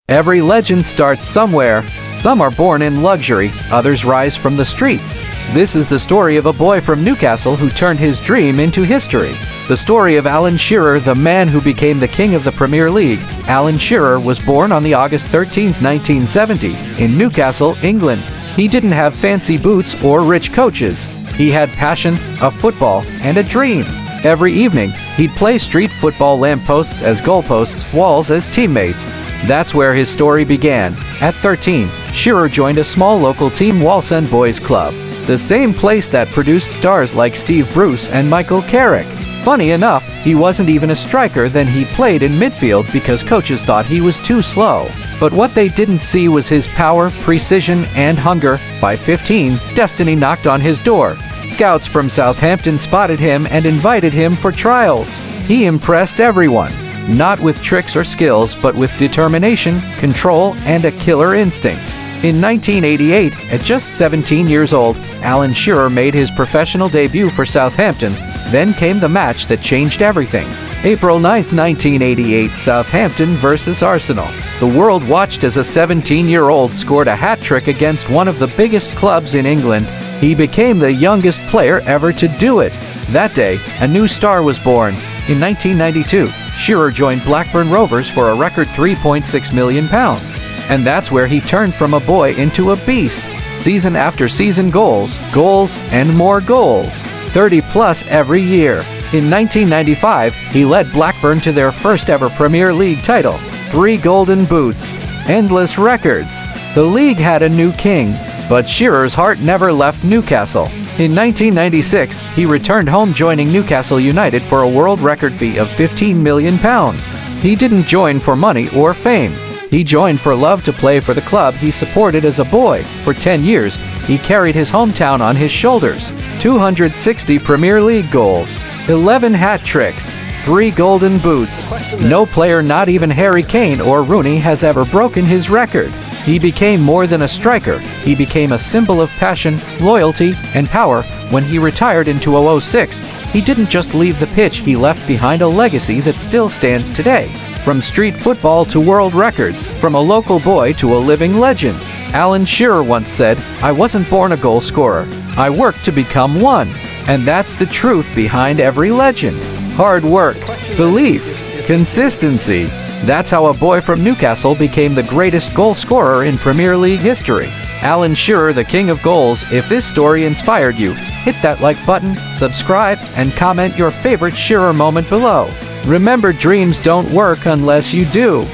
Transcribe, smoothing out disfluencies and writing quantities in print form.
Every legend starts somewhere. Some are born in luxury, others rise from the streets. This is the story of a boy from Newcastle who turned his dream into history. The story of Alan Shearer, the man who became the king of the Premier League. Alan Shearer was born on August 13, 1970, in Newcastle, England. He didn't have fancy boots or rich coaches. He had passion, a football, and a dream. Every evening, he'd play street football, lampposts as goalposts, walls as teammates. That's where his story began. At 13, Shearer joined a small local team, Wallsend Boys Club, the same place that produced stars like Steve Bruce and Michael Carrick. Funny enough, he wasn't even a striker then. He played in midfield because coaches thought he was too slow. But what they didn't see was his power, precision, and hunger. By 15, destiny knocked on his door. Scouts from Southampton spotted him and invited him for trials. He impressed everyone, not with tricks or skills, but with determination, control, and a killer instinct. In 1988, at just 17 years old, Alan Shearer made his professional debut for Southampton. Then came the match that changed everything. April 9, 1988, Southampton versus Arsenal. The world watched as a 17-year-old scored a hat-trick against one of the biggest clubs in England. He became the youngest player ever to do it. That day, a new star was born. In 1992, Shearer joined Blackburn Rovers for a record £3.6 million. And that's where he turned from a boy into a beast. Season after season, goals, goals, and more goals. 30 plus every year. In 1995, he led Blackburn to their first ever Premier League title. 3 golden boots. Endless records. The league had a new king, but Shearer's heart never left Newcastle. In 1996, he returned home, joining Newcastle United for a world record fee of £15 million. He didn't join for money or fame. He joined for love, to play for the club he supported as a boy. For 10 years, he carried his hometown on his shoulders. 260 Premier League goals, 11 hat tricks, 3 golden boots. No player, not even Harry Kane or Rooney, has ever broken his record. He became more than a striker. He became a symbol of passion, loyalty, and power. When he retired in 2006, he didn't just leave the pitch, he left behind a legacy that still stands today. From street football to world records, from a local boy to a living legend. Alan Shearer once said, "I wasn't born a goal scorer. I worked to become one." And that's the truth behind every legend. Hard work, belief, consistency. That's how a boy from Newcastle became the greatest goal scorer in Premier League history. Alan Shearer, the king of goals. If this story inspired you, hit that like button, subscribe, and comment your favorite Shearer moment below. Remember, dreams don't work unless you do.